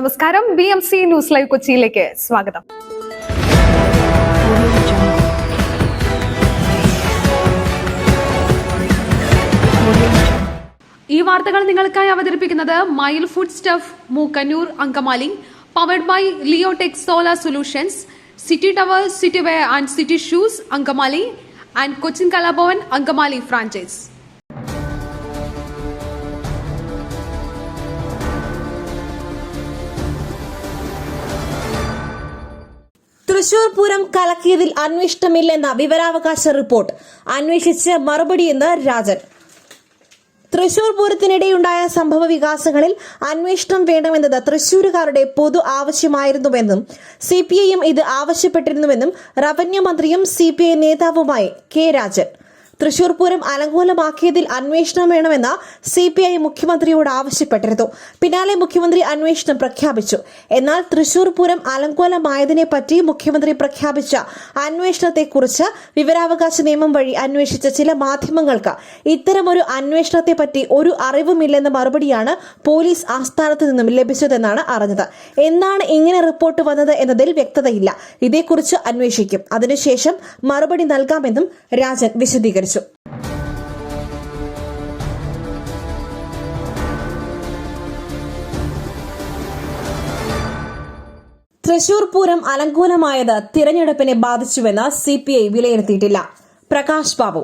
നമസ്കാരം. BMC news live കൊച്ചിയിലേക്ക് സ്വാഗതം. ഈ വാർത്തകൾ നിങ്ങൾക്കായി അവതരിപ്പിക്കുന്നത് mile food stuff Mookkannoor Angamaly, powered by Leotech solar solutions, city tower, city wear and city shoes Angamaly and Cochin Kalabhavan Angamaly franchise. Thrissur Pooram കലക്കിയതിൽ അന്വേഷണമില്ലെന്ന വിവരാവകാശ റിപ്പോർട്ട് അന്വേഷിച്ച് മറുപടിയെന്ന് രാജൻ. തൃശൂർ പൂരത്തിനിടെയുണ്ടായ സംഭവ വികാസങ്ങളിൽ അന്വേഷണം വേണമെന്നത് തൃശൂരുകാരുടെ പൊതു ആവശ്യമായിരുന്നുവെന്നും CPIയും ഇത് ആവശ്യപ്പെട്ടിരുന്നുവെന്നും റവന്യൂ മന്ത്രിയും CPI നേതാവുമായി കെ രാജൻ. തൃശൂർ പൂരം അലങ്കോലമാക്കിയതിൽ അന്വേഷണം വേണമെന്ന CPI മുഖ്യമന്ത്രിയോട് ആവശ്യപ്പെട്ടിരുന്നു. പിന്നാലെ മുഖ്യമന്ത്രി അന്വേഷണം പ്രഖ്യാപിച്ചു. എന്നാൽ തൃശൂർ പൂരം അലങ്കോലമായതിനെപ്പറ്റി മുഖ്യമന്ത്രി പ്രഖ്യാപിച്ച അന്വേഷണത്തെക്കുറിച്ച് വിവരാവകാശ നിയമം വഴി അന്വേഷിച്ച ചില മാധ്യമങ്ങൾക്ക് ഇത്തരമൊരു അന്വേഷണത്തെപ്പറ്റി ഒരു അറിവുമില്ലെന്ന മറുപടിയാണ് പോലീസ് ആസ്ഥാനത്ത് നിന്നും ലഭിച്ചതെന്നാണ് അറിഞ്ഞത്. എന്താണ് ഇങ്ങനെ റിപ്പോർട്ട് വന്നത് എന്നതിൽ വ്യക്തതയില്ല. ഇതേക്കുറിച്ച് അന്വേഷിക്കും. അതിനുശേഷം മറുപടി നൽകാമെന്നും രാജൻ വിശദീകരിച്ചു. തൃശൂർ പൂരം അലങ്കോലമായത് തിരഞ്ഞെടുപ്പിനെ ബാധിച്ചുവെന്ന് CPI വിലയിരുത്തിയിട്ടില്ല. പ്രകാശ് ബാബു.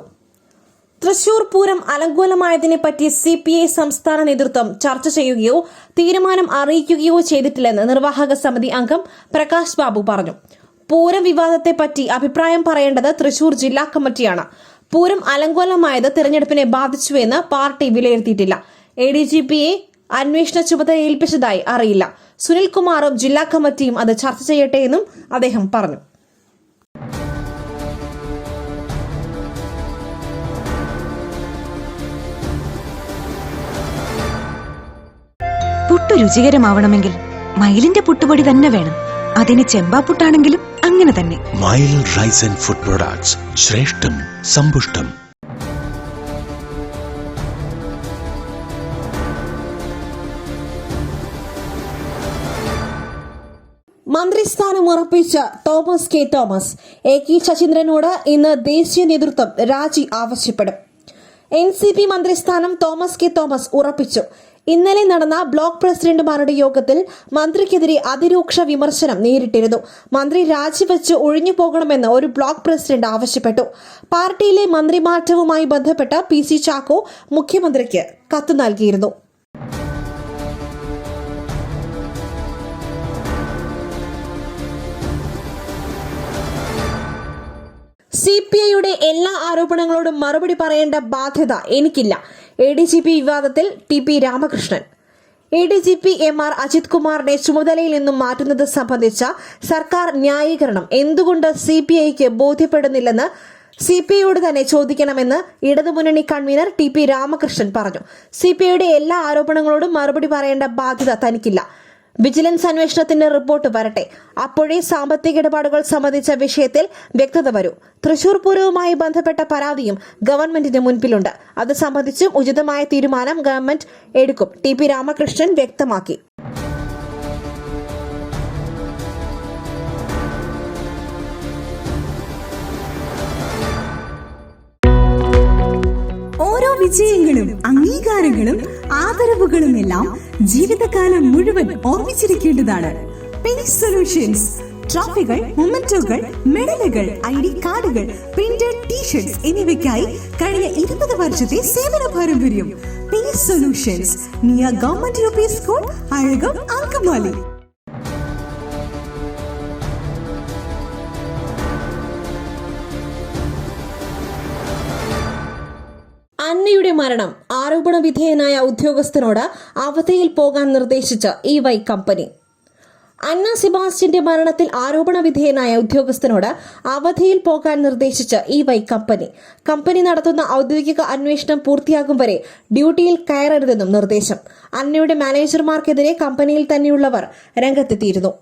തൃശൂർ പൂരം അലങ്കോലമായതിനെപ്പറ്റി CPI സംസ്ഥാന നേതൃത്വം ചർച്ച ചെയ്യുകയോ തീരുമാനം അറിയിക്കുകയോ ചെയ്തിട്ടില്ലെന്ന് നിർവാഹക സമിതി അംഗം പ്രകാശ് ബാബു പറഞ്ഞു. പൂരം വിവാദത്തെപ്പറ്റി അഭിപ്രായം പറയേണ്ടത് തൃശൂർ ജില്ലാ കമ്മിറ്റിയാണ്. പൂരം അലങ്കോലമായത് തിരഞ്ഞെടുപ്പിനെ ബാധിച്ചുവെന്ന് പാർട്ടി വിലയിരുത്തിയിട്ടില്ല. ADGPയെ അന്വേഷണ ചുമതല ഏൽപ്പിച്ചതായി അറിയില്ല. സുനിൽകുമാറും ജില്ലാ കമ്മിറ്റിയും അത് ചർച്ച ചെയ്യട്ടെ എന്നും അദ്ദേഹം പറഞ്ഞു. പുട്ടു രുചികരമാവണമെങ്കിൽ മയിലിന്റെ പുട്ടുപൊടി തന്നെ വേണം. അതിന് ചെമ്പാപ്പുട്ടാണെങ്കിലും അങ്ങനെ തന്നെ. മയിൽ റൈസ് ആൻഡ് ഫുഡ് പ്രൊഡക്ട്സ്, ശ്രേഷ്ഠം സമ്പുഷ്ടം. മന്ത്രിസ്ഥാനം ഉറപ്പിച്ച തോമസ് കെ തോമസ്. AK ശശീന്ദ്രനോട് ഇന്ന് ദേശീയ നേതൃത്വം രാജി ആവശ്യപ്പെടും. NCP മന്ത്രിസ്ഥാനം തോമസ് കെ തോമസ് ഉറപ്പിച്ചു. ഇന്നലെ നടന്ന ബ്ലോക്ക് പ്രസിഡന്റുമാരുടെ യോഗത്തിൽ മന്ത്രിക്കെതിരെ അതിരൂക്ഷ വിമർശനം നേരിട്ടിരുന്നു. മന്ത്രി രാജിവെച്ച് ഒഴിഞ്ഞു പോകണമെന്ന് ഒരു ബ്ലോക്ക് പ്രസിഡന്റ് ആവശ്യപ്പെട്ടു. പാർട്ടിയിലെ മന്ത്രിമാറ്റവുമായി ബന്ധപ്പെട്ട് PC ചാക്കോ മുഖ്യമന്ത്രിക്ക് കത്ത് നൽകിയിരുന്നു. CPIയുടെ എല്ലാ ആരോപണങ്ങളോടും മറുപടി പറയേണ്ട ബാധ്യത എനിക്കില്ല. ADGP വിവാദത്തിൽ TP Ramakrishnan. ADGP MR Ajith കുമാറിനെ ചുമതലയിൽ നിന്നും മാറ്റുന്നത് സംബന്ധിച്ച സർക്കാർ ന്യായീകരണം എന്തുകൊണ്ട് CPIക്ക് ബോധ്യപ്പെടുന്നില്ലെന്ന് CPIയോട് തന്നെ ചോദിക്കണമെന്ന് ഇടതുമുന്നണി കൺവീനർ TP രാമകൃഷ്ണൻ പറഞ്ഞു. CPIയുടെ എല്ലാ ആരോപണങ്ങളോടും മറുപടി പറയേണ്ട ബാധ്യത തനിക്കില്ല. വിജിലൻസ് അന്വേഷണത്തിന്റെ റിപ്പോർട്ട് വരട്ടെ. അപ്പോഴേ സാമ്പത്തിക ഇടപാടുകൾ സംബന്ധിച്ച വിഷയത്തിൽ വ്യക്തത വരൂ. തൃശൂർ പൂരവുമായി ബന്ധപ്പെട്ട പരാതിയും ഗവൺമെന്റിന് മുൻപിലുണ്ട്. അത് സംബന്ധിച്ചും ഉചിതമായ തീരുമാനം ഗവൺമെന്റ് എടുക്കും. TP രാമകൃഷ്ണൻ വ്യക്തമാക്കി. ഓരോ വിജയങ്ങളും അംഗീകാരങ്ങളും ആദരവുകളുമെല്ലാം ജീവിതകാലം മുഴുവൻ ഓർമ്മിച്ചിരിക്കേണ്ടതാണ്. പേജ് സൊല്യൂഷൻസ് ട്രോഫികൾ, മൊമെന്റോകൾ, മെഡലുകൾ, ID കാർഡുകൾ, പ്രിന്റഡ് T-ഷർട്ട്സ് എന്നിവയ്ക്കായി കഴിഞ്ഞ 20 വർഷത്തെ സേവന പാരമ്പര്യം. Page solutions, near government UP school, Azhakam, Angamaly. അന്നയുടെ മരണം ആരോപണ വിധേയനായ ഉദ്യോഗസ്ഥനോട് അവധിയിൽ പോകാൻ നിർദ്ദേശിച്ച EY കമ്പനി. അന്ന സെബാസ്റ്റ്യന്റെ മരണത്തിൽ ആരോപണ വിധേയനായ ഉദ്യോഗസ്ഥനോട് അവധിയിൽ പോകാൻ നിർദ്ദേശിച്ച EY കമ്പനി. കമ്പനി നടത്തുന്ന ഔദ്യോഗിക അന്വേഷണം പൂർത്തിയാകും വരെ ഡ്യൂട്ടിയിൽ കയറരുതെന്നും നിർദ്ദേശം. അന്നയുടെ മാനേജർമാർക്കെതിരെ കമ്പനിയിൽ തന്നെയുള്ളവർ രംഗത്തെത്തിയിരുന്നു.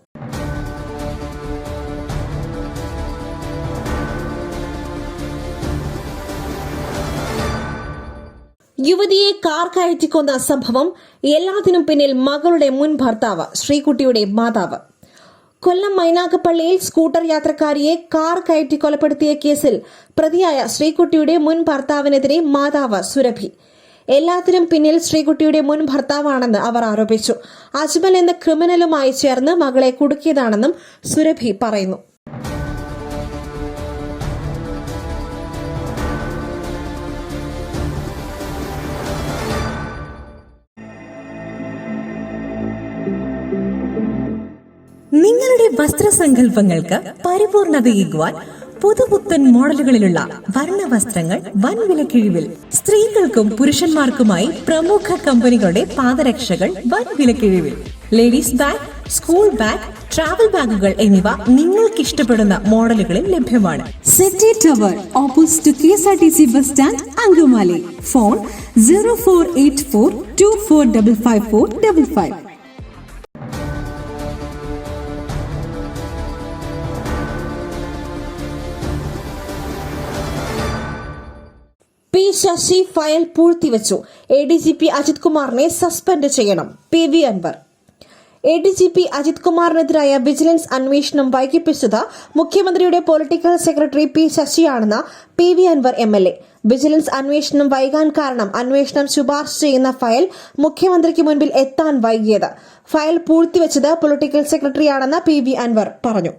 യുവതിയെ കാർ കയറ്റിക്കൊന്ന സംഭവം, എല്ലാത്തിനും പിന്നിൽ മകളുടെ മുൻ ഭർത്താവ്, ശ്രീകുട്ടിയുടെ മാതാവ്. കൊല്ലം മൈനാഗപ്പള്ളിയിൽ സ്കൂട്ടർ യാത്രക്കാരിയെ കാർ കയറ്റി കൊലപ്പെടുത്തിയ കേസിൽ പ്രതിയായ ശ്രീകുട്ടിയുടെ മുൻ ഭർത്താവിനെതിരെ മാതാവ് സുരഭി. എല്ലാത്തിനും പിന്നിൽ ശ്രീകുട്ടിയുടെ മുൻ ഭർത്താവാണെന്ന് അവർ ആരോപിച്ചു. അജ്മൽ എന്ന ക്രിമിനലുമായി ചേർന്ന് മകളെ കുടുക്കിയതാണെന്നും സുരഭി പറയുന്നു. നിങ്ങളുടെ വസ്ത്രസങ്കല്പങ്ങൾക്ക് പരിപൂർണതയേകുവാൻ പുതുപുത്തൻ മോഡലുകളിലുള്ള വർണ്ണ വസ്ത്രങ്ങൾ വൻ വിലക്കിഴിവിൽ. സ്ത്രീകൾക്കും പുരുഷന്മാർക്കുമായി പ്രമുഖ കമ്പനികളുടെ പാദരക്ഷകൾ വൻ വിലക്കിഴിവിൽ. Ladies bag, school bag, travel ബാഗുകൾ എന്നിവ നിങ്ങൾക്ക് ഇഷ്ടപ്പെടുന്ന മോഡലുകളിൽ ലഭ്യമാണ്. City tower opposite KSRTC bus stand, Angamaly. Phone 0484245555. പി ശശി ഫയൽ പൂഴ്ത്തിവച്ചു. ADGP അജിത് കുമാറിനെ സസ്പെൻഡ് ചെയ്യണം. PV അൻവർ. ADGP അജിത് കുമാറിനെതിരായ വിജിലൻസ് അന്വേഷണം വൈകിപ്പിച്ചത് മുഖ്യമന്ത്രിയുടെ പൊളിറ്റിക്കൽ സെക്രട്ടറി P ശശിയാണെന്ന് PV അൻവർ MLA. വിജിലൻസ് അന്വേഷണം വൈകാൻ കാരണം അന്വേഷണം ശുപാർശ ചെയ്യുന്ന ഫയൽ മുഖ്യമന്ത്രിക്ക് മുൻപിൽ എത്താൻ വൈകിയത്. ഫയൽ പൂഴ്ത്തിവച്ചത് പൊളിറ്റിക്കൽ സെക്രട്ടറിയാണെന്ന് PV അൻവർ പറഞ്ഞു.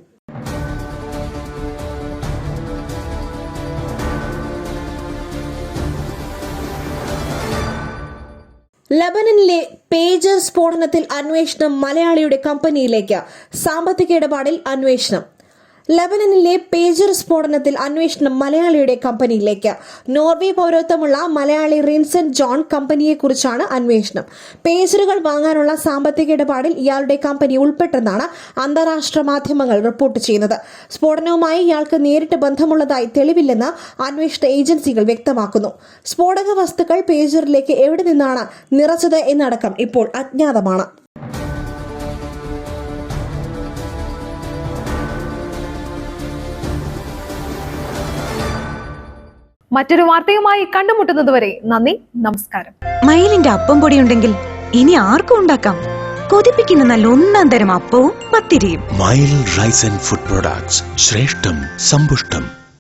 ലബനനിലെ പേജർ സ്ഫോടനത്തിൽ അന്വേഷണം മലയാളിയുടെ കമ്പനിയിലേക്ക്. സാമ്പത്തിക ഇടപാടിൽ അന്വേഷണം. ലബനനിലെ പേജർ സ്ഫോടനത്തിൽ അന്വേഷണം മലയാളിയുടെ കമ്പനിയിലേക്ക്. നോർവേ പൌരത്വമുള്ള മലയാളി റിൻസൻ ജോൺ കമ്പനിയെക്കുറിച്ചാണ് അന്വേഷണം. പേജറുകൾ വാങ്ങാനുള്ള സാമ്പത്തിക ഇടപാടിൽ ഇയാളുടെ കമ്പനി ഉൾപ്പെട്ടെന്നാണ് അന്താരാഷ്ട്ര മാധ്യമങ്ങൾ റിപ്പോർട്ട് ചെയ്യുന്നത്. സ്ഫോടനവുമായി ഇയാൾക്ക് നേരിട്ട് ബന്ധമുള്ളതായി തെളിവില്ലെന്ന് അന്വേഷണ ഏജൻസികൾ വ്യക്തമാക്കുന്നു. സ്ഫോടക വസ്തുക്കൾ പേജറിലേക്ക് എവിടെ നിന്നാണ് നിറച്ചത് എന്നടക്കം ഇപ്പോൾ അജ്ഞാതമാണ്. മറ്റൊരു വാർത്തയുമായി കണ്ടുമുട്ടുന്നതുവരെ നന്ദി, നമസ്കാരം. മയിലിന്റെ അപ്പം പൊടിയുണ്ടെങ്കിൽ ഇനി ആർക്കും ഉണ്ടാക്കാം. കൊതിപ്പിക്കുന്ന നല്ല ഒന്നാം തരം അപ്പവും പത്തിരിയും. മയിൽ റൈസ് ആൻഡ് ഫുഡ് പ്രൊഡക്ട്സ്, ശ്രേഷ്ഠം സമ്പുഷ്ടം.